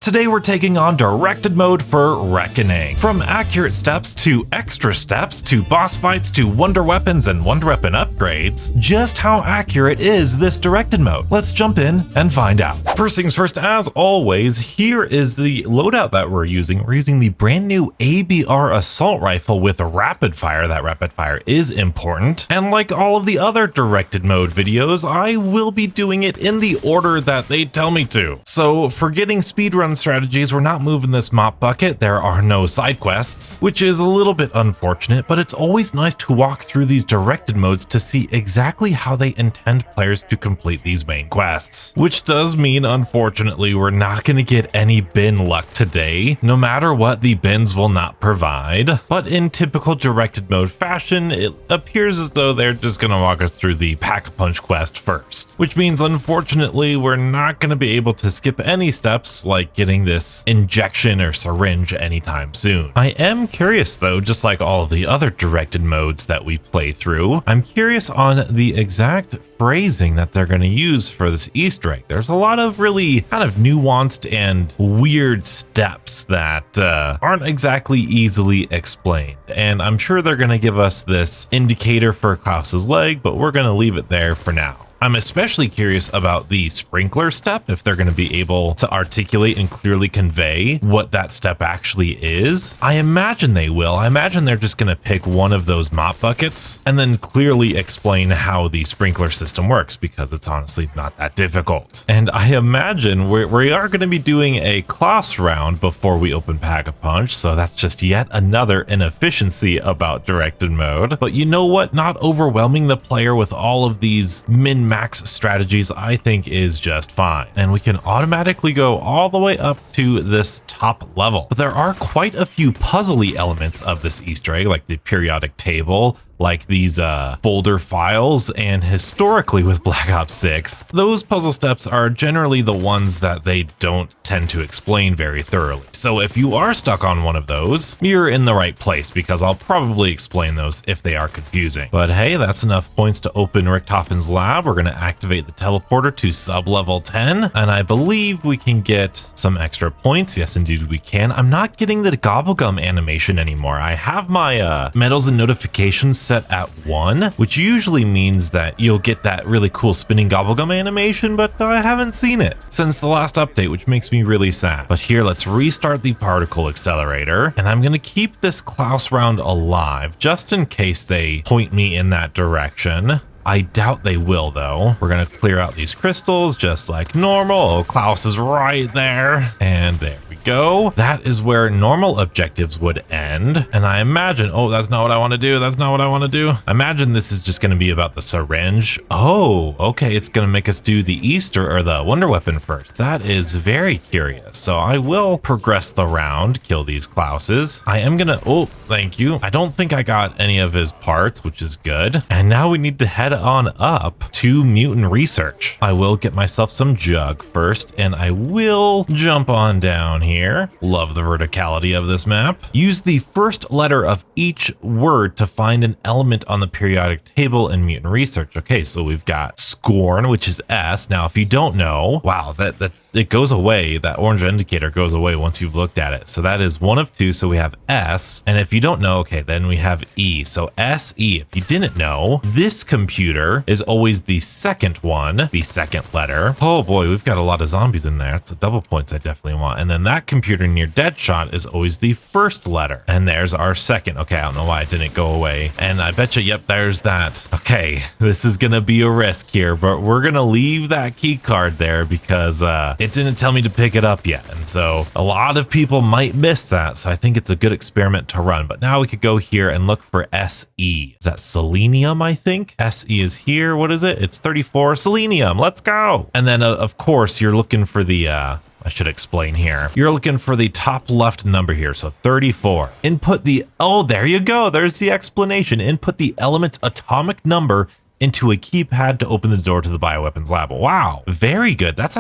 Today we're taking on directed mode for Reckoning. From accurate steps to extra steps to boss fights to wonder weapons and wonder weapon upgrades, just how accurate is this directed mode? Let's jump in and find out. First things first, as always, here is the loadout that we're using. We're using the brand new ABR assault rifle with a rapid fire. That rapid fire is important. And like all of the other directed mode videos, I will be doing it in the order that they tell me to. So for getting speedrun strategies, we're not moving this mop bucket. There are no side quests, which is a little bit unfortunate, but it's always nice to walk through these directed modes to see exactly how they intend players to complete these main quests. Which does mean, unfortunately, we're not going to get any bin luck today. No matter what, the bins will not provide. But in typical directed mode fashion, it appears as though they're just going to walk us through the Pack-a-Punch quest first. Which means, unfortunately, we're not going to be able to skip any steps like getting this injection or syringe anytime soon. I am curious though, just like all of the other directed modes that we play through, I'm curious on the exact phrasing that they're going to use for this Easter egg. There's a lot of really kind of nuanced and weird steps that aren't exactly easily explained. And I'm sure they're going to give us this indicator for Klaus's leg, but we're going to leave it there for now. I'm especially curious about the sprinkler step, if they're going to be able to articulate and clearly convey what that step actually is. I imagine they will. I imagine they're just going to pick one of those mop buckets and then clearly explain how the sprinkler system works, because it's honestly not that difficult. And I imagine we are going to be doing a Klaus round before we open Pack-a-Punch, so that's just yet another inefficiency about directed mode. But you know what? Not overwhelming the player with all of these min-max strategies, I think, is just fine. And we can automatically go all the way up to this top level. But there are quite a few puzzly elements of this Easter egg, like the periodic table, like these folder files, and historically with Black Ops 6, those puzzle steps are generally the ones that they don't tend to explain very thoroughly. So if you are stuck on one of those, you're in the right place, because I'll probably explain those if they are confusing. But hey, that's enough points to open Richtofen's lab. We're going to activate the teleporter to sub-level 10, and I believe we can get some extra points. Yes, indeed we can. I'm not getting the gobblegum animation anymore. I have my medals and notifications set at 1, which usually means that you'll get that really cool spinning gobblegum animation, but I haven't seen it since the last update, which makes me really sad. But here, let's restart the particle accelerator, and I'm going to keep this Klaus round alive just in case they point me in that direction. I doubt they will though. We're going to clear out these crystals just like normal. Oh, Klaus is right there. And there we go. That is where normal objectives would end. And I imagine, oh, that's not what I want to do. That's not what I want to do. I imagine this is just going to be about the syringe. Oh, okay. It's going to make us do the Easter or the wonder weapon first. That is very curious. So I will progress the round, kill these Klauses. I am going to, oh, thank you. I don't think I got any of his parts, which is good. And now we need to head on up to mutant research. I will get myself some jug first, and I will jump on down here. Love the verticality of this map. Use the first letter of each word to find an element on the periodic table in mutant research. Okay, so we've got scorn, which is S. Now, if you don't know, wow, that it goes away. That orange indicator goes away once you've looked at it. So that is one of two. So we have S. And if you don't know, okay, then we have E. So SE. If you didn't know, this computer is always the second one, the second letter. Oh boy, we've got a lot of zombies in there. It's a double points I definitely want. And then that computer near Deadshot is always the first letter. And there's our second. Okay, I don't know why it didn't go away. And I bet you, yep, there's that. Okay, this is gonna be a risk here, but we're gonna leave that key card there because it didn't tell me to pick it up yet. And so a lot of people might miss that. So I think it's a good experiment to run. But now we could go here and look for SE. Is that selenium, I think? SE is here. What is it? It's 34. Selenium. Let's go. And then, of course, you're looking for the I should explain here. You're looking for the top left number here, so 34. Input the, oh, there you go. There's the explanation. Input the element's atomic number into a keypad to open the door to the bioweapons lab. Wow, very good. That's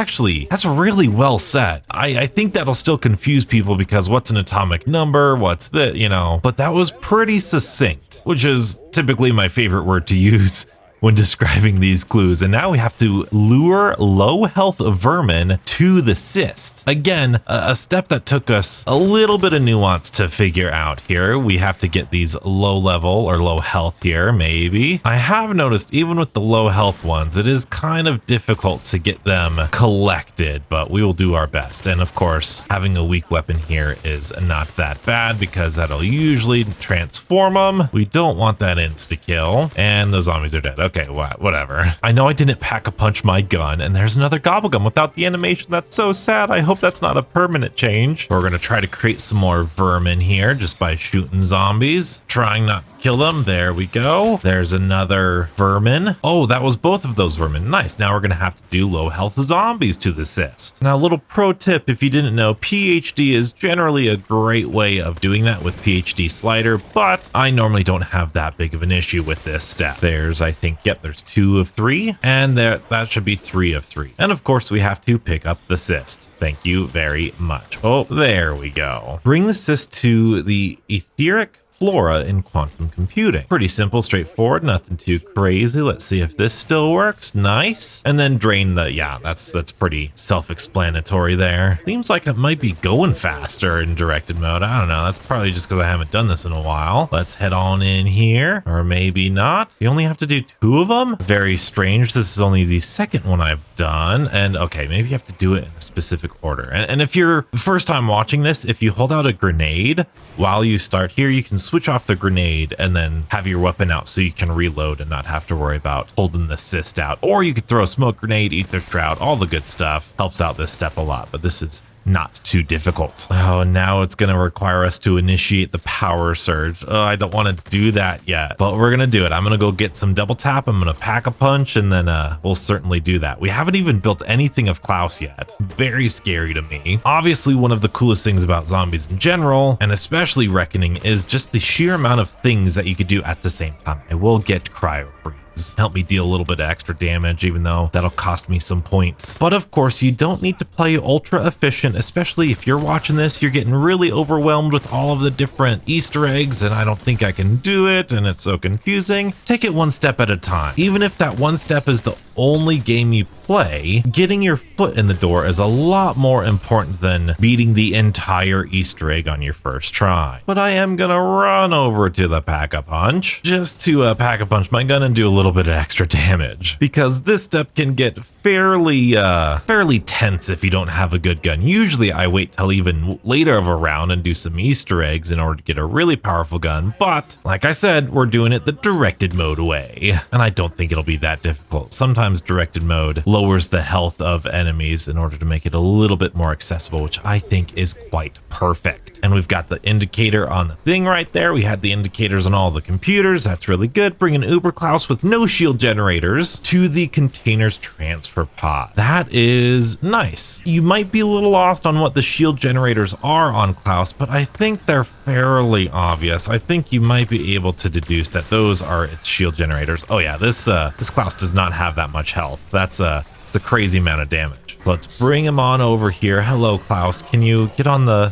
really well said. I think that'll still confuse people because what's an atomic number? What's the, but that was pretty succinct, which is typically my favorite word to use when describing these clues. And now we have to lure low health vermin to the cyst. Again, a step that took us a little bit of nuance to figure out here. We have to get these low level or low health here, maybe. I have noticed even with the low health ones, it is kind of difficult to get them collected, but we will do our best. And of course, having a weak weapon here is not that bad because that'll usually transform them. We don't want that insta-kill, and the zombies are dead. Okay, whatever. I know I didn't pack-a-punch my gun, and there's another gobblegum without the animation. That's so sad. I hope that's not a permanent change. We're gonna try to create some more vermin here just by shooting zombies, trying not to kill them. There we go. There's another vermin. Oh, that was both of those vermin. Nice. Now we're gonna have to do low health zombies to the cyst. Now, a little pro tip, if you didn't know, PhD is generally a great way of doing that with PhD slider, but I normally don't have that big of an issue with this step. There's, I think, yep, there's 2 of 3, and that should be 3 of 3. And of course, we have to pick up the cyst. Thank you very much. Oh, there we go. Bring the cyst to the etheric flora in quantum computing. Pretty simple, straightforward, nothing too crazy. Let's see if this still works. Nice. And then drain the, yeah, that's pretty self-explanatory there. Seems like it might be going faster in directed mode. I don't know. That's probably just because I haven't done this in a while. Let's head on in here, or maybe not. You only have to do 2 of them. Very strange. This is only the second one I've done. And okay, maybe you have to do it in a specific order. And if you're first time watching this, if you hold out a grenade while you start here, you can switch off the grenade and then have your weapon out so you can reload and not have to worry about holding the cyst out. Or you could throw a smoke grenade, ether shroud, all the good stuff. Helps out this step a lot, but this is not too difficult. Oh, and now it's going to require us to initiate the power surge. Oh, I don't want to do that yet, but we're going to do it. I'm going to go get some double tap. I'm going to pack a punch, and then we'll certainly do that. We haven't even built anything of Klaus yet. Very scary to me. Obviously, one of the coolest things about zombies in general, and especially Reckoning, is just the sheer amount of things that you could do at the same time. I will get cryo freeze. Help me deal a little bit of extra damage, even though that'll cost me some points. But of course, you don't need to play ultra efficient, especially if you're watching this, you're getting really overwhelmed with all of the different Easter eggs, and I don't think I can do it, and it's so confusing. Take it one step at a time. Even if that one step is the only game you play, getting your foot in the door is a lot more important than beating the entire Easter egg on your first try. But I am gonna run over to the pack-a-punch just to pack-a-punch my gun and do a little bit of extra damage, because this step can get fairly tense if you don't have a good gun. Usually I wait till even later of a round and do some Easter eggs in order to get a really powerful gun, but like I said, we're doing it the directed mode way, and I don't think it'll be that difficult. Sometimes directed mode lowers the health of enemies in order to make it a little bit more accessible, which I think is quite perfect. And we've got the indicator on the thing right there. We had the indicators on all the computers. That's really good. Bring an Uber Klaus with no shield generators to the container's transfer pod. That is nice. You might be a little lost on what the shield generators are on Klaus, but I think they're fairly obvious. I think you might be able to deduce that those are its shield generators. Oh yeah, this Klaus does not have that much health. It's a crazy amount of damage. Let's bring him on over here. Hello, Klaus. Can you get on the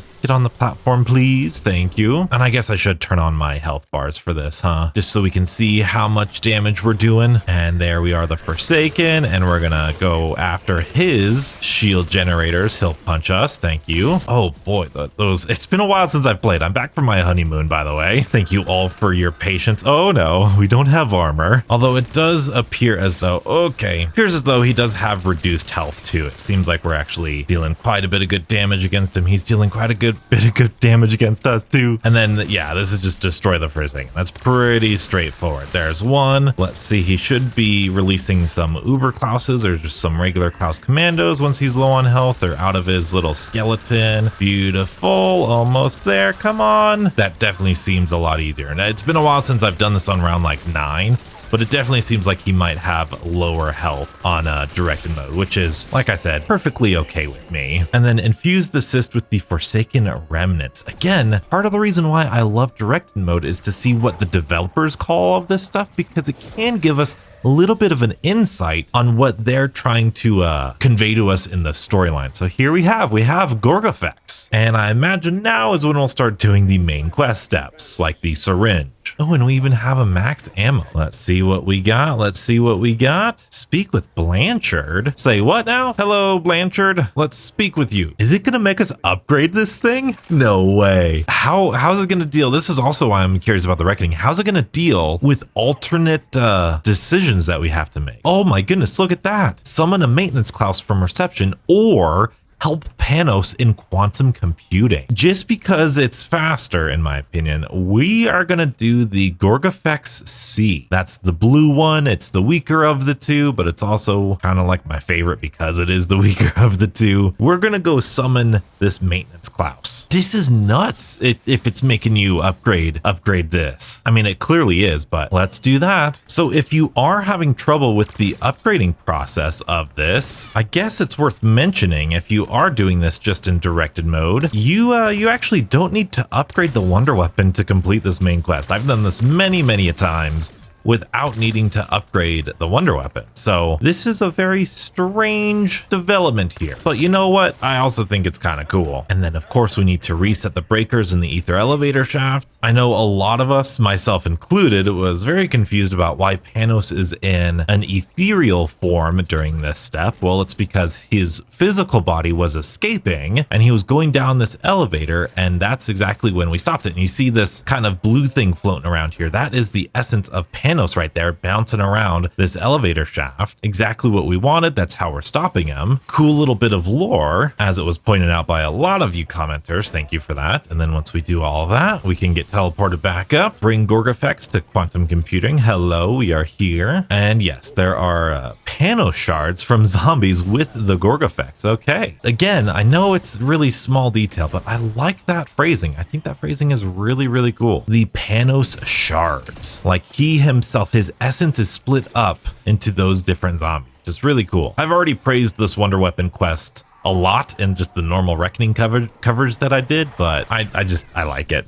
platform, please? Thank you. And I guess I should turn on my health bars for this, huh? Just so we can see how much damage we're doing. And there we are, the Forsaken, and we're gonna go after his shield generators. He'll punch us. Thank you. Oh boy, it's been a while since I've played. I'm back from my honeymoon, by the way. Thank you all for your patience. Oh no, we don't have armor. Although it does appear as though, okay, appears as though he does have reduced health too. It seems like we're actually dealing quite a bit of good damage against him. He's dealing quite a good bit of good damage against us too. And then, yeah, this is just destroy the first thing. That's pretty straightforward. There's one. Let's see, he should be releasing some Uber Klauses or just some regular Klaus commandos once he's low on health or out of his little skeleton. Beautiful, almost there. Come on. That definitely seems a lot easier. And it's been a while since I've done this on round like 9. But it definitely seems like he might have lower health on directed mode, which is, like I said, perfectly okay with me. And then infuse the cyst with the Forsaken Remnants. Again, part of the reason why I love directed mode is to see what the developers call all of this stuff, because it can give us a little bit of an insight on what they're trying to convey to us in the storyline. So here we have Gorgafex. And I imagine now is when we'll start doing the main quest steps, like the syringe, damage. Oh, and we even have a max ammo. Let's see what we got. Let's see what we got. Speak with Blanchard. Say what now? Hello, Blanchard. Let's speak with you. Is it gonna make us upgrade this thing? No way. How's it gonna deal? This is also why I'm curious about the Reckoning. How's it gonna deal with alternate decisions that we have to make? Oh my goodness, look at that. Summon a maintenance Klaus from reception or help Panos in quantum computing. Just because it's faster, in my opinion, we are going to do the Gorgafex C. That's the blue one. It's the weaker of the two, but it's also kind of like my favorite because it is the weaker of the two. We're going to go summon this maintenance Klaus. This is nuts if it's making you upgrade this. I mean, it clearly is, but let's do that. So if you are having trouble with the upgrading process of this, I guess it's worth mentioning if you are doing this just in directed mode, you actually don't need to upgrade the wonder weapon to complete this main quest. I've done this many a times without needing to upgrade the wonder weapon. So this is a very strange development here, but you know what? I also think it's kind of cool. And then of course we need to reset the breakers in the ether elevator shaft. I know a lot of us, myself included, was very confused about why Panos is in an ethereal form during this step. Well, it's because his physical body was escaping and he was going down this elevator, and that's exactly when we stopped it. And you see this kind of blue thing floating around here. That is the essence of Panos right there, bouncing around this elevator shaft. Exactly what we wanted. That's how we're stopping him. Cool little bit of lore, as it was pointed out by a lot of you commenters. Thank you for that. And then once we do all of that, we can get teleported back up, bring Gorgafex to quantum computing. Hello, we are here. And yes, there are Panos shards from zombies with the Gorgafex. Okay. Again, I know it's really small detail, but I like that phrasing. I think that phrasing is really cool. The Panos shards. Like he himself, his essence is split up into those different zombies. Just really cool. I've already praised this wonder weapon quest a lot in just the normal Reckoning covers that I did, but I like it.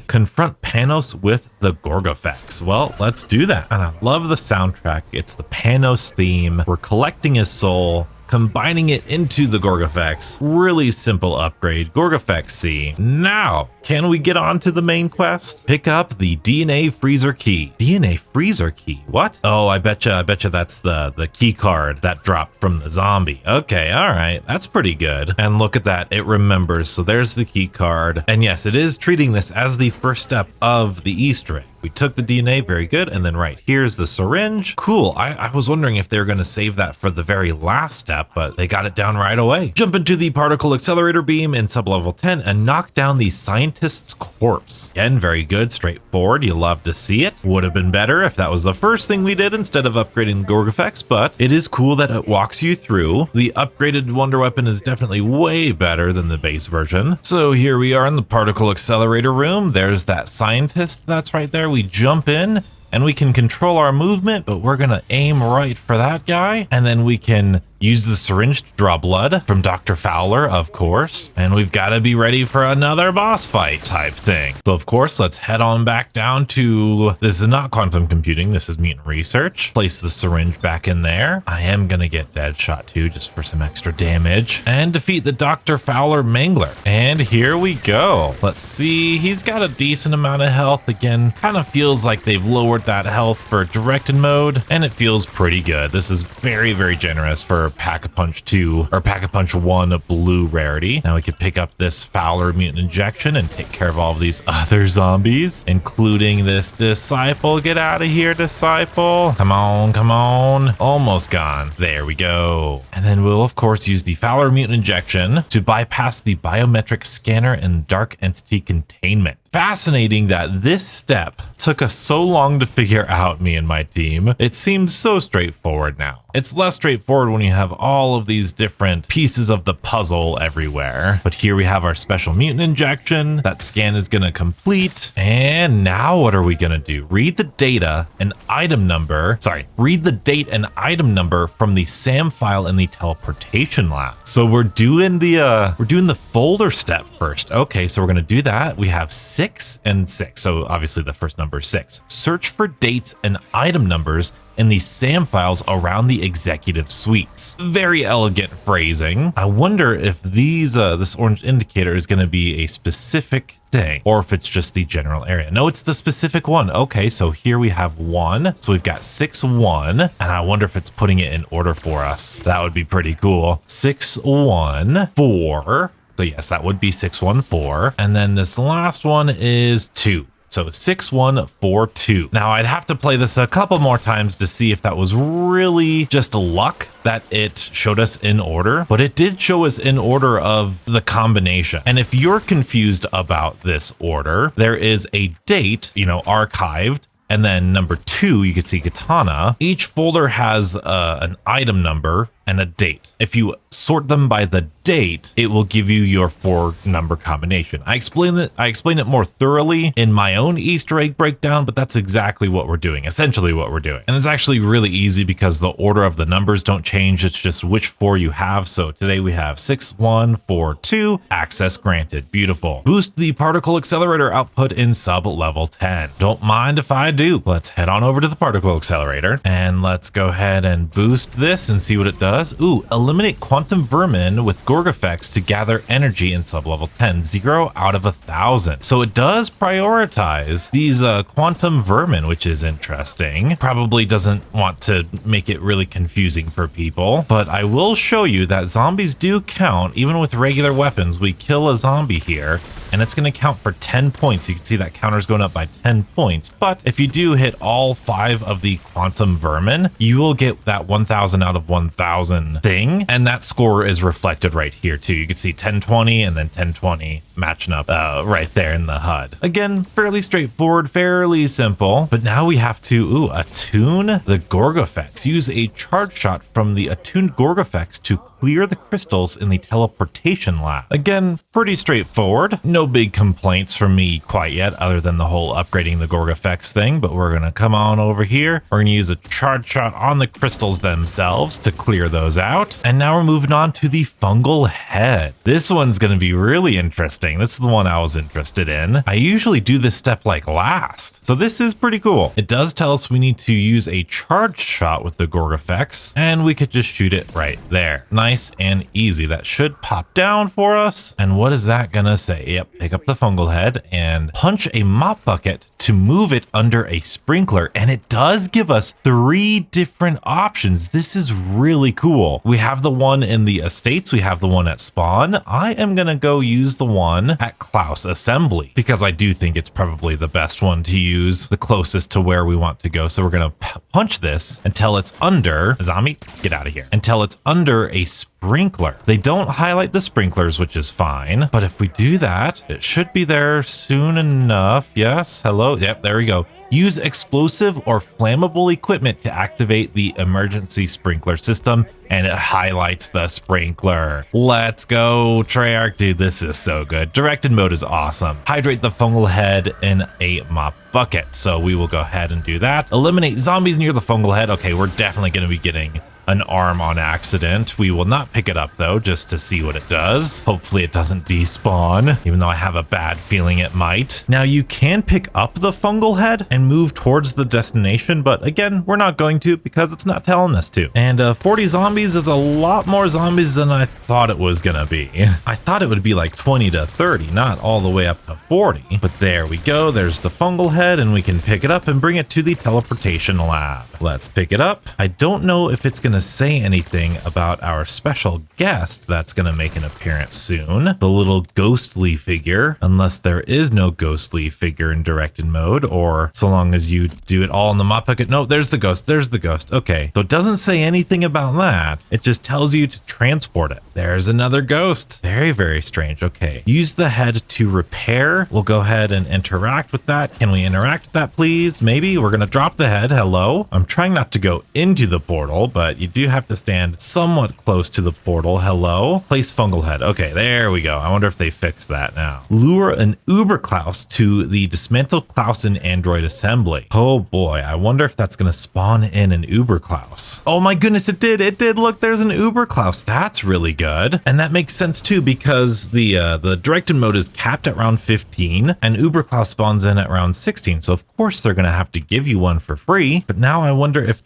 Confront Panos with the Gorgafex. Well, let's do that. And I love the soundtrack. It's the Panos theme. We're collecting his soul, combining it into the Gorgafex. Really simple upgrade. Gorgafex C. Now, can we get on to the main quest? Pick up the DNA freezer key. DNA freezer key? What? Oh, I betcha that's the key card that dropped from the zombie. Okay, all right. That's pretty good. And look at that. It remembers. So there's the key card. And yes, it is treating this as the first step of the Easter egg. We took the DNA, very good. And then right here's the syringe. Cool. I was wondering if they were going to save that for the very last step, but they got it down right away. Jump into the particle accelerator beam in sublevel 10 and knock down the scientist's corpse. Again, very good, straightforward. You love to see it. Would have been better if that was the first thing we did instead of upgrading the Gorgafex, but it is cool that it walks you through. The upgraded wonder weapon is definitely way better than the base version. So here we are in the particle accelerator room. There's that scientist that's right there. We jump in and we can control our movement, but we're gonna aim right for that guy, and then we can use the syringe to draw blood from Dr. Fowler, of course, and we've got to be ready for another boss fight type thing. So of course, let's head on back down to, this is not quantum computing, this is mutant research. Place the syringe back in there. I am gonna get Deadshot too, just for some extra damage, and defeat the Dr. Fowler Mangler. And here we go. Let's see, he's got a decent amount of health. Again, kind of feels like they've lowered that health for directed mode, and it feels pretty good. This is very generous for Pack-a-Punch 2 or Pack-a-Punch 1 blue rarity. Now we can pick up this Fowler mutant injection and take care of all of these other zombies, including this disciple. Get out of here, disciple. Come on. Almost gone. There we go. And then we'll of course use the Fowler mutant injection to bypass the biometric scanner and dark entity containment. Fascinating that this step took us so long to figure out, me and my team. It seems so straightforward now. It's less straightforward when you have all of these different pieces of the puzzle everywhere. But here we have our special mutant injection. That scan is gonna complete. And now what are we gonna do? Read the data and item number. Read the date and item number from the SAM file in the teleportation lab. So we're doing the folder step first. Okay, so we're gonna do that. We have 6 6 and 6. So obviously the first number is 6. Search for dates and item numbers in the SAM files around the executive suites. Very elegant phrasing. I wonder if these this orange indicator is going to be a specific thing or if it's just the general area. No, it's the specific one. Okay, so here we have 1. So we've got 6 1, and I wonder if it's putting it in order for us. That would be pretty cool. 6 1 4. So yes, that would be 614. And then this last one is 2. So 6142. Now I'd have to play this a couple more times to see if that was really just luck that it showed us in order, but it did show us in order of the combination. And if you're confused about this order, there is a date, archived. And then number 2, you can see katana. Each folder has an item number and a date. If you sort them by the date, it will give you your 4-number combination. I explain it more thoroughly in my own Easter egg breakdown, but that's exactly what we're doing, essentially what we're doing. And it's actually really easy because the order of the numbers don't change. It's just which 4 you have. So today we have 6142, access granted. Beautiful. Boost the particle accelerator output in sub level 10. Don't mind if I do. Let's head on over to the particle accelerator and let's go ahead and boost this and see what it does. Ooh, eliminate quantum vermin with Gorg effects to gather energy in sub-level 10, 0 out of 1,000. So it does prioritize these quantum vermin, which is interesting. Probably doesn't want to make it really confusing for people, but I will show you that zombies do count. Even with regular weapons, we kill a zombie here, and it's going to count for 10 points. You can see that counter's going up by 10 points. But if you do hit all 5 of the quantum vermin, you will get that 1,000 out of 1,000 thing. And that score is reflected right here too. You can see 1020 and then 1020 matching up right there in the HUD. Again, fairly straightforward, fairly simple. But now we have to attune the Gorg effects. Use a charge shot from the attuned Gorg effects to clear the crystals in the teleportation lab. Again, pretty straightforward. No big complaints from me quite yet, other than the whole upgrading the Gorg effects thing, but we're gonna come on over here. We're gonna use a charge shot on the crystals themselves to clear those out. And now we're moving on to the fungal head. This one's gonna be really interesting. This is the one I was interested in. I usually do this step like last, so this is pretty cool. It does tell us we need to use a charge shot with the Gorg effects, and we could just shoot it right there. Nice and easy. That should pop down for us. And what is that gonna say? Yep, pick up the fungal head and punch a mop bucket to move it under a sprinkler. And it does give us 3 different options. This is really cool. We have the one in the estates. We have the one at spawn. I am gonna go use the one at Klaus Assembly because I do think it's probably the best one to use, the closest to where we want to go. So we're gonna punch this until it's under zombie. Get out of here. Until it's under a sprinkler. They don't highlight the sprinklers, which is fine. But if we do that, it should be there soon enough. Yes. Hello. Yep. There we go. Use explosive or flammable equipment to activate the emergency sprinkler system, and it highlights the sprinkler. Let's go, Treyarch. Dude, this is so good. Directed mode is awesome. Hydrate the fungal head in a mop bucket. So we will go ahead and do that. Eliminate zombies near the fungal head. Okay, we're definitely going to be getting an arm on accident. We will not pick it up though, just to see what it does. Hopefully it doesn't despawn, even though I have a bad feeling it might. Now you can pick up the fungal head and move towards the destination, but again, we're not going to because it's not telling us to. And 40 zombies is a lot more zombies than I thought it was gonna be. I thought it would be like 20 to 30, not all the way up to 40. But there we go. There's the fungal head, and we can pick it up and bring it to the teleportation lab. Let's pick it up. I don't know if it's gonna say anything about our special guest that's gonna make an appearance soon, the little ghostly figure, unless there is no ghostly figure in directed mode, or so long as you do it all in the mop bucket. No, there's the ghost. There's the ghost. Okay, so it doesn't say anything about that. It just tells you to transport it. There's another ghost. Very, very strange. Okay, use the head to repair. We'll go ahead and interact with that. Can we interact with that, please? Maybe. We're gonna drop the head. Hello. I'm trying not to go into the portal, but you do have to stand somewhat close to the portal. Hello? Place fungal head. Okay, there we go. I wonder if they fixed that now. Lure an Uber Klaus to the dismantled Klausen android assembly. Oh boy, I wonder if that's going to spawn in an Uber Klaus. Oh my goodness, it did. It did. Look, there's an Uber Klaus. That's really good. And that makes sense too, because the directed mode is capped at round 15 and Uber Klaus spawns in at round 16. So of course they're going to have to give you one for free. But now I wonder if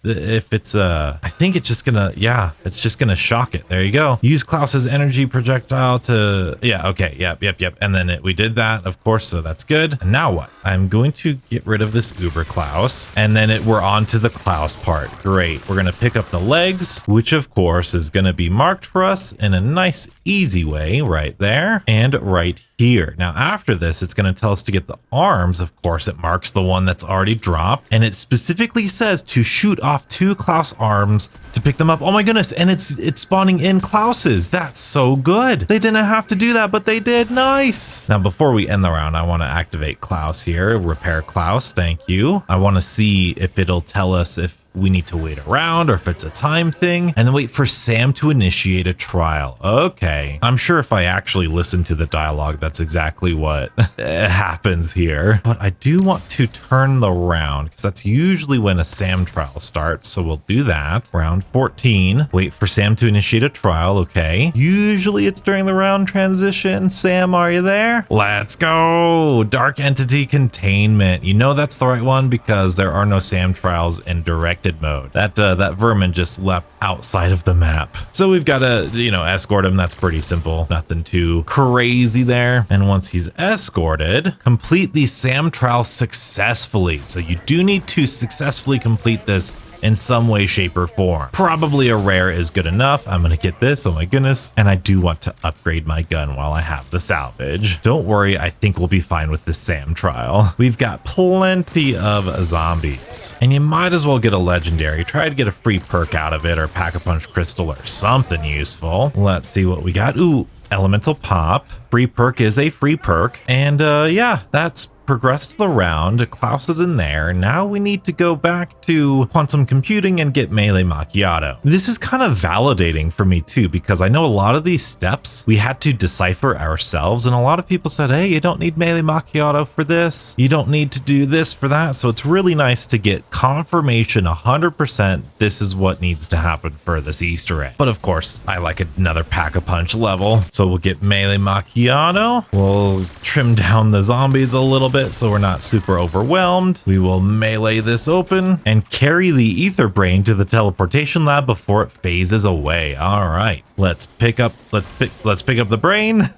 it's I think it's just gonna, yeah, it's just gonna shock it. There you go. Use Klaus's energy projectile to, yeah, okay, yep. And then we did that, of course, so that's good. And now what? I'm going to get rid of this Uber Klaus, and then we're on to the Klaus part. Great. We're gonna pick up the legs, which of course is gonna be marked for us in a nice, easy way right there and right here. Now after this, it's going to tell us to get the arms. Of course, it marks the one that's already dropped, and it specifically says to shoot off 2 Klaus arms to pick them up. Oh my goodness, and it's spawning in Klaus's. That's so good. They didn't have to do that, but they did. Nice. Now before we end the round, I want to activate Klaus here. Repair Klaus, thank you. I want to see if it'll tell us if we need to wait around or if it's a time thing, and then wait for Sam to initiate a trial. Okay, I'm sure if I actually listen to the dialogue, that's exactly what happens here. But I do want to turn the round because that's usually when a Sam trial starts. So we'll do that. Round 14, wait for Sam to initiate a trial. Okay, usually it's during the round transition. Sam, are you there? Let's go. Dark entity containment. You know that's the right one because there are no Sam trials in direct mode. That vermin just leapt outside of the map. So we've got to, escort him. That's pretty simple. Nothing too crazy there. And once he's escorted, complete the Sam trial successfully. So you do need to successfully complete this in some way, shape, or form. Probably a rare is good enough. I'm gonna get this, oh my goodness. And I do want to upgrade my gun while I have the salvage. Don't worry, I think we'll be fine with the Sam trial. We've got plenty of zombies. And you might as well get a legendary. Try to get a free perk out of it or Pack-a-Punch crystal or something useful. Let's see what we got. Ooh, elemental pop. Free perk is a free perk. And yeah, that's progressed the round. Klaus is in there. Now we need to go back to quantum computing and get melee macchiato. This is kind of validating for me too, because I know a lot of these steps we had to decipher ourselves, and a lot of people said, hey, you don't need melee macchiato for this. You don't need to do this for that. So it's really nice to get confirmation 100% this is what needs to happen for this Easter egg. But of course, I like another Pack-a-Punch level. So we'll get melee macchiato. We'll trim down the zombies a little bit so we're not super overwhelmed. We will melee this open and carry the ether brain to the teleportation lab before it phases away. All right, let's pick up the brain.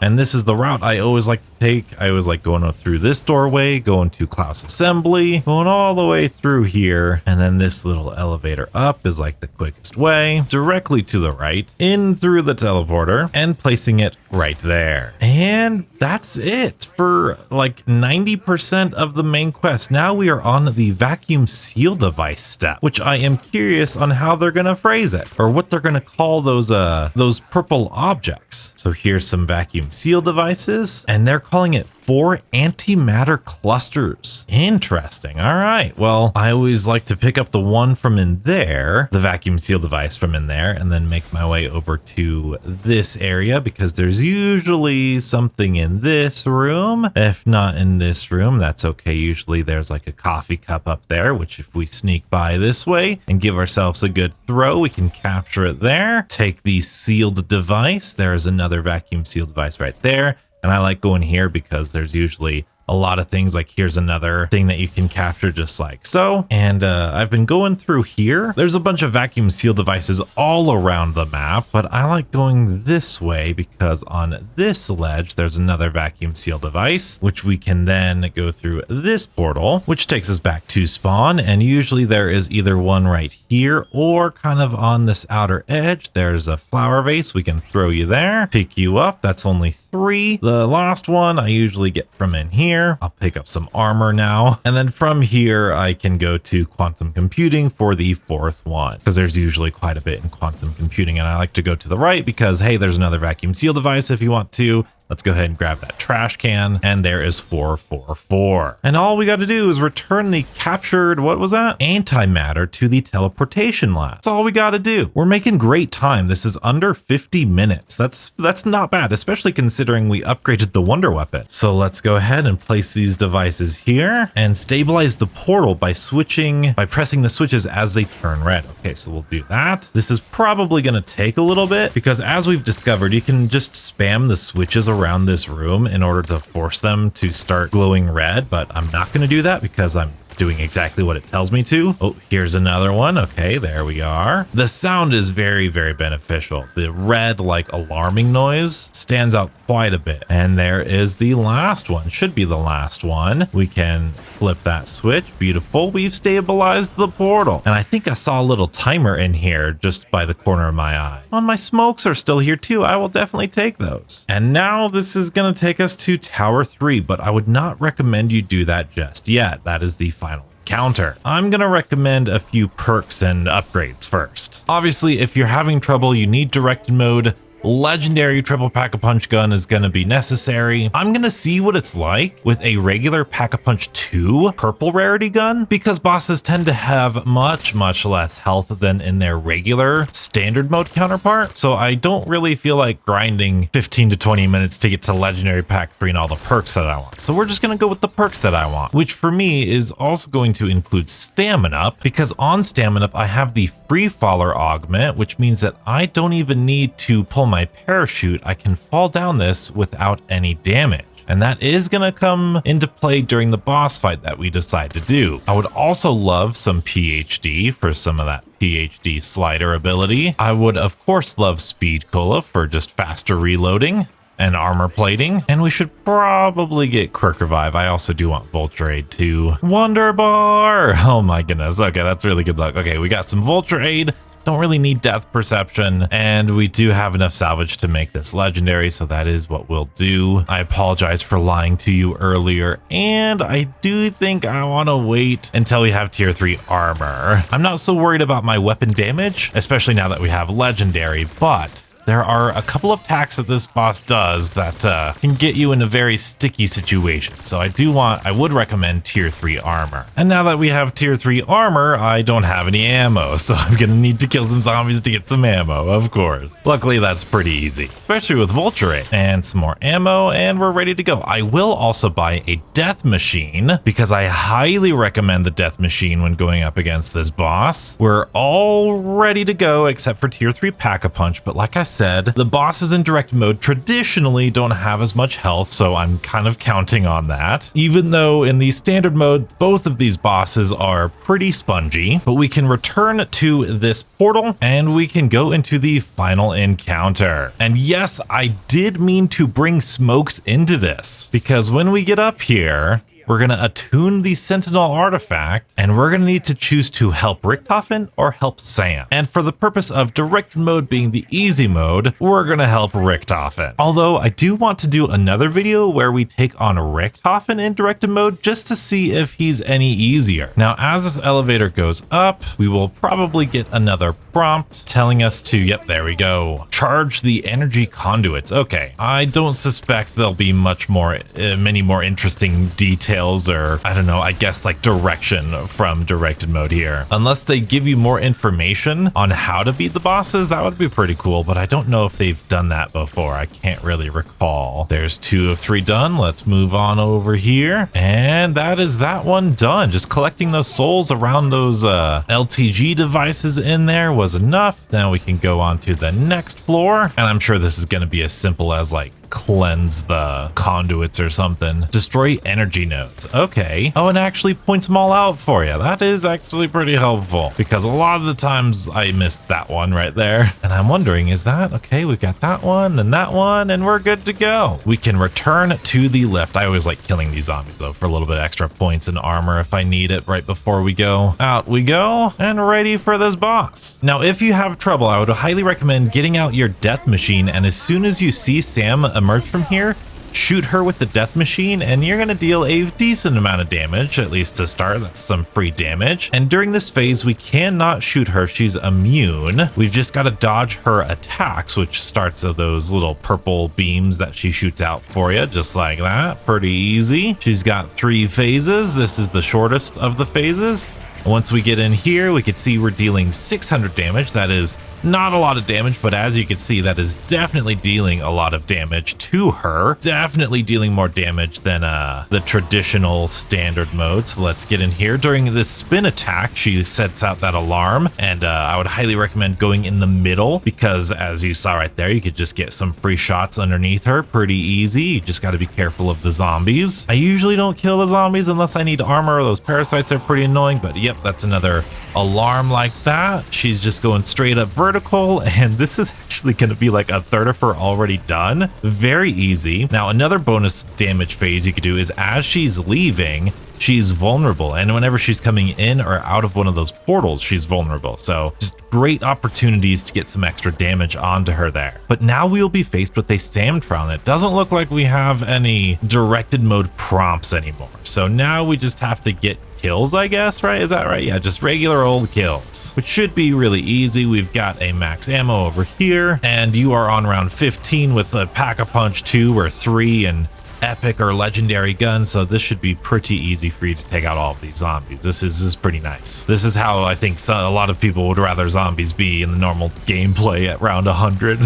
And this is the route I always like to take. I always like going through this doorway, going to Klaus assembly, going all the way through here, and then this little elevator up is like the quickest way, directly to the right, in through the teleporter, and placing it right there. And that's it for like 90% of the main quest. Now we are on the vacuum seal device step, which I am curious on how they're gonna phrase it or what they're gonna call those purple objects. So here's some vacuum seal devices, and they're calling it 4 antimatter clusters. Interesting. All right. Well, I always like to pick up the one from in there, the vacuum seal device from in there, and then make my way over to this area because there's usually something in this room. If not in this room, that's okay. Usually there's like a coffee cup up there, which if we sneak by this way and give ourselves a good throw, we can capture it there. Take the sealed device. There's another vacuum seal device right there. And I like going here because there's usually a lot of things. Like here's another thing that you can capture just like so. And I've been going through here. There's a bunch of vacuum seal devices all around the map, but I like going this way because on this ledge, there's another vacuum seal device, which we can then go through this portal, which takes us back to spawn. And usually there is either one right here or kind of on this outer edge. There's a flower vase. We can throw you there, pick you up. That's only 3. The last one I usually get from in here. I'll pick up some armor now. And then from here, I can go to quantum computing for the 4th one because there's usually quite a bit in quantum computing. And I like to go to the right because, hey, there's another vacuum seal device if you want to. Let's go ahead and grab that trash can, and there is 444. And all we got to do is return the captured, what was that? Antimatter to the teleportation lab. That's all we got to do. We're making great time. This is under 50 minutes. That's not bad, especially considering we upgraded the wonder weapon. So let's go ahead and place these devices here and stabilize the portal by pressing the switches as they turn red. Okay, so we'll do that. This is probably going to take a little bit because as we've discovered, you can just spam the switches around this room in order to force them to start glowing red, but I'm not going to do that because I'm doing exactly what it tells me to. Oh, here's another one. Okay, there we are. The sound is very, very beneficial. The red, like, alarming noise stands out quite a bit. And there is the last one. Should be the last one. We can flip that switch. Beautiful. We've stabilized the portal. And I think I saw a little timer in here just by the corner of my eye. Oh, and my smokes are still here too. I will definitely take those. And now this is going to take us to Tower 3, but I would not recommend you do that just yet. That is the final encounter. I'm going to recommend a few perks and upgrades first. Obviously, if you're having trouble, you need directed mode. Legendary triple pack-a-punch gun is going to be necessary. I'm going to see what it's like with a regular pack-a-punch 2 purple rarity gun because bosses tend to have much less health than in their regular standard mode counterpart. So I don't really feel like grinding 15 to 20 minutes to get to legendary pack 3 and all the perks that I want. So we're just going to go with the perks that I want, which for me is also going to include stamina up because on stamina up I have the free faller augment, which means that I don't even need to pull my parachute. I can fall down this without any damage. And that is going to come into play during the boss fight that we decide to do. I would also love some PhD for some of that PhD slider ability. I would of course love Speed Cola for just faster reloading and armor plating. And we should probably get Quirk Revive. I also do want Vulture Aid too. Wonder Bar! Oh my goodness. Okay, that's really good luck. Okay, we got some Vulture Aid. Don't really need depth perception, and we do have enough salvage to make this legendary, so that is what we'll do. I apologize for lying to you earlier, and I do think I want to wait until we have tier 3 armor. I'm not so worried about my weapon damage, especially now that we have legendary, but there are a couple of attacks that this boss does that can get you in a very sticky situation. So I would recommend tier 3 armor. And now that we have tier 3 armor, I don't have any ammo. So I'm going to need to kill some zombies to get some ammo, of course. Luckily, that's pretty easy, especially with Vulture Aid. And some more ammo, and we're ready to go. I will also buy a death machine because I highly recommend the death machine when going up against this boss. We're all ready to go except for tier 3 pack-a-punch, but like I said, the bosses in direct mode traditionally don't have as much health, so I'm kind of counting on that. Even though in the standard mode, both of these bosses are pretty spongy, but we can return to this portal and we can go into the final encounter. And yes, I did mean to bring smokes into this because when we get up here, we're going to attune the Sentinel artifact, and we're going to need to choose to help Richtofen or help Sam. And for the purpose of direct mode being the easy mode, we're going to help Richtofen. Although I do want to do another video where we take on Richtofen in directed mode just to see if he's any easier. Now, as this elevator goes up, we will probably get another prompt telling us to, yep, there we go, charge the energy conduits. Okay, I don't suspect there'll be many more interesting details or I don't know, I guess like direction from directed mode here. Unless they give you more information on how to beat the bosses, that would be pretty cool, but I don't know if they've done that before. I can't really recall. There's 2 of 3 done. Let's move on over here. And that is that one done. Just collecting those souls around those LTG devices in there was enough. Now we can go on to the next floor. And I'm sure this is going to be as simple as like cleanse the conduits or something. Destroy energy nodes. Okay. Oh, and actually points them all out for you. That is actually pretty helpful because a lot of the times I missed that one right there. And I'm wondering, is that okay? We've got that one, and we're good to go. We can return to the lift. I always like killing these zombies though for a little bit extra points and armor if I need it right before we go. Out we go and ready for this boss. Now, if you have trouble, I would highly recommend getting out your death machine, and as soon as you see Sam emerge from here, shoot her with the death machine, and you're going to deal a decent amount of damage, at least to start. That's some free damage. And during this phase, we cannot shoot her. She's immune. We've just got to dodge her attacks, which starts of those little purple beams that she shoots out for you, just like that. Pretty easy. She's got 3 phases. This is the shortest of the phases. Once we get in here, we can see we're dealing 600 damage. That is not a lot of damage, but as you can see, that is definitely dealing a lot of damage to her. Definitely dealing more damage than the traditional standard mode. So let's get in here. During this spin attack, she sets out that alarm, and I would highly recommend going in the middle because as you saw right there, you could just get some free shots underneath her pretty easy. You just got to be careful of the zombies. I usually don't kill the zombies unless I need armor. Those parasites are pretty annoying, but yep, that's another alarm like that. She's just going straight up vertical, and this is actually going to be like a third of her already done. Very easy. Now, another bonus damage phase you could do is as she's leaving, she's vulnerable, and whenever she's coming in or out of one of those portals, she's vulnerable. So just great opportunities to get some extra damage onto her there. But now we will be faced with a Sam trial, and it doesn't look like we have any directed mode prompts anymore. So now we just have to get kills, I guess, right? Is that right? Yeah, just regular old kills, which should be really easy. We've got a max ammo over here, and you are on round 15 with a pack-a-punch 2 or 3 and epic or legendary gun, so this should be pretty easy for you to take out all of these zombies. This is pretty nice. This is how I think a lot of people would rather zombies be in the normal gameplay at round 100.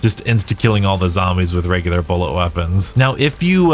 Just insta-killing all the zombies with regular bullet weapons. Now, if you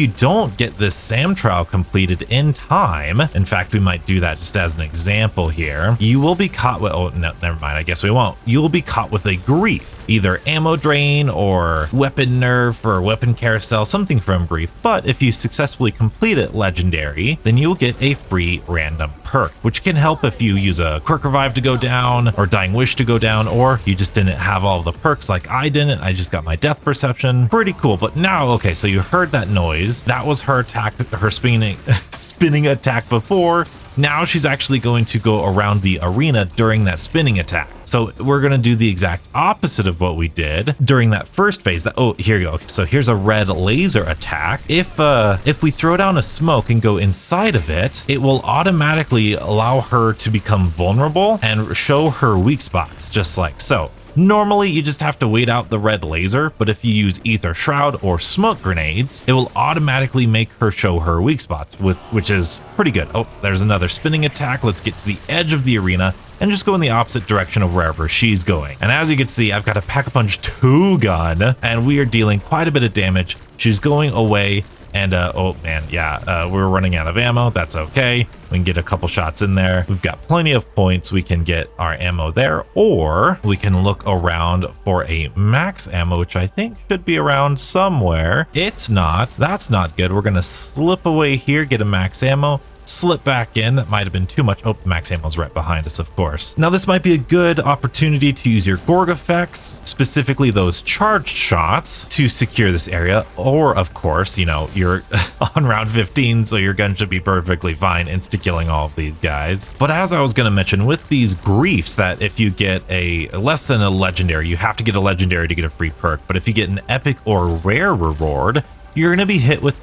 don't get this SAM trial completed in time, in fact, we might do that just as an example here, you will be caught with, oh, no, never mind, I guess we won't. You will be caught with a grief. Either ammo drain or weapon nerf or weapon carousel, something from Grief. But if you successfully complete it legendary, then you'll get a free random perk, which can help if you use a quick revive to go down or dying wish to go down, or you just didn't have all the perks like I didn't. I just got my death perception. Pretty cool. But now, okay, so you heard that noise. That was her attack, her spinning attack before. Now she's actually going to go around the arena during that spinning attack. So we're going to do the exact opposite of what we did during that first phase. Oh, here you go. So here's a red laser attack. If we throw down a smoke and go inside of it, it will automatically allow her to become vulnerable and show her weak spots, just like so. Normally, you just have to wait out the red laser, but if you use Ether Shroud or smoke grenades, it will automatically make her show her weak spots, which is pretty good. Oh, there's another spinning attack. Let's get to the edge of the arena and just go in the opposite direction of wherever she's going. And as you can see, I've got a Pack-a-Punch 2 gun, and we are dealing quite a bit of damage. She's going away. And, oh man, yeah, we're running out of ammo. That's okay. We can get a couple shots in there. We've got plenty of points. We can get our ammo there, or we can look around for a max ammo, which I think should be around somewhere. It's not. That's not good. We're going to slip away here, get a max ammo, slip back in. That might have been too much. Oh, max ammo's right behind us, of course. Now, this might be a good opportunity to use your Gorg effects, specifically those charged shots, to secure this area. Or, of course, you know, you're on round 15, so your gun should be perfectly fine insta-killing all of these guys. But as I was going to mention, with these griefs, that if you get a less than a legendary, you have to get a legendary to get a free perk. But if you get an epic or rare reward, you're going to be hit with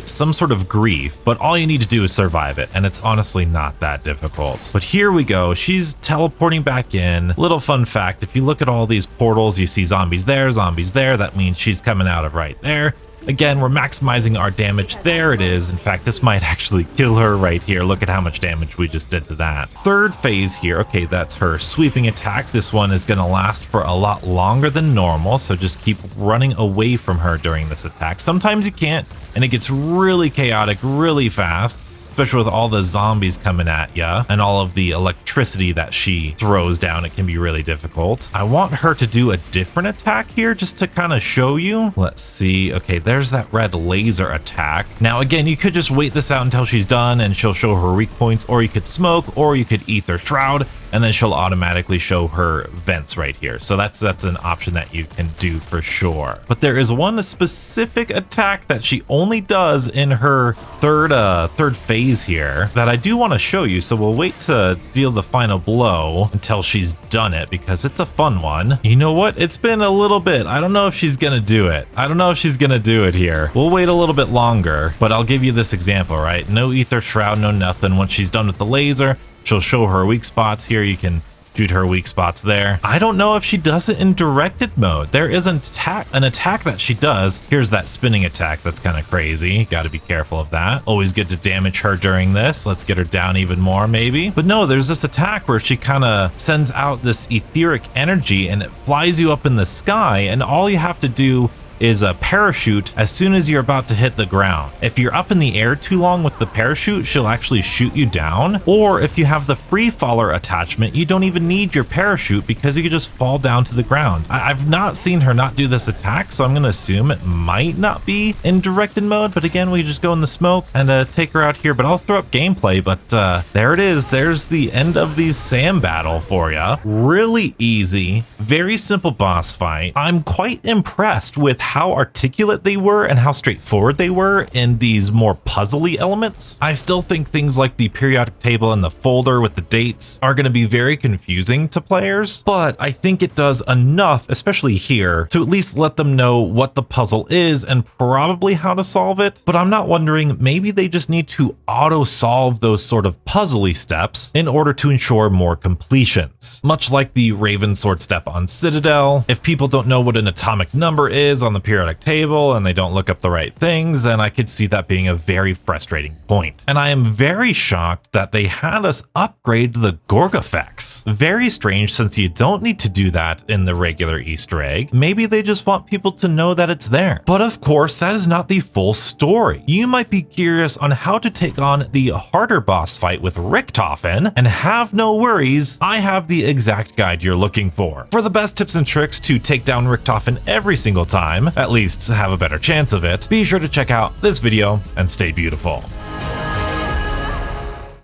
some sort of grief, but all you need to do is survive it, and it's honestly not that difficult. But here we go. She's teleporting back in. Little fun fact, if you look at all these portals, you see zombies there, zombies there. That means she's coming out of right there. Again, we're maximizing our damage. There it is. In fact, this might actually kill her right here. Look at how much damage we just did to that. Third phase here. Okay, that's her sweeping attack. This one is going to last for a lot longer than normal, so just keep running away from her during this attack. Sometimes you can't, and it gets really chaotic really fast, especially with all the zombies coming at ya and all of the electricity that she throws down. It can be really difficult. I want her to do a different attack here just to kind of show you. Let's see. Okay, there's that red laser attack. Now, again, you could just wait this out until she's done and she'll show her weak points, or you could smoke, or you could Ether Shroud. and then she'll automatically show her vents right here. So that's an option that you can do for sure. But there is one specific attack that she only does in her third phase here that I do want to show you. So we'll wait to deal the final blow until she's done it, because it's a fun one. You know what? It's been a little bit. I don't know if she's gonna do it. I don't know if she's gonna do it here. We'll wait a little bit longer, but I'll give you this example, right? No ether shroud, no nothing. Once she's done with the laser, she'll show her weak spots here. You can shoot her weak spots there. I don't know if she does it in directed mode. There is an attack that she does. Here's that spinning attack. That's kind of crazy. Got to be careful of that. Always good to damage her during this. Let's get her down even more maybe. But no, there's this attack where she kind of sends out this etheric energy and it flies you up in the sky, and all you have to do is a parachute as soon as you're about to hit the ground. If you're up in the air too long with the parachute, she'll actually shoot you down. Or if you have the free faller attachment, you don't even need your parachute because you can just fall down to the ground. I've not seen her not do this attack, so I'm gonna assume it might not be in directed mode, but again, we just go in the smoke and take her out here. But I'll throw up gameplay, but there it is. There's the end of the Sam battle for you. Really easy, very simple boss fight. I'm quite impressed with how articulate they were and how straightforward they were in these more puzzly elements. I still think things like the periodic table and the folder with the dates are going to be very confusing to players, but I think it does enough, especially here, to at least let them know what the puzzle is and probably how to solve it. But I'm not wondering, maybe they just need to auto solve those sort of puzzly steps in order to ensure more completions. Much like the Raven Sword step on Citadel, if people don't know what an atomic number is on the periodic table and they don't look up the right things, then I could see that being a very frustrating point. And I am very shocked that they had us upgrade the Gorgafex. Very strange, since you don't need to do that in the regular Easter egg. Maybe they just want people to know that it's there. But of course, that is not the full story. You might be curious on how to take on the harder boss fight with Richtofen, and have no worries, I have the exact guide you're looking for. For the best tips and tricks to take down Richtofen every single time, at least have a better chance of it, be sure to check out this video and stay beautiful.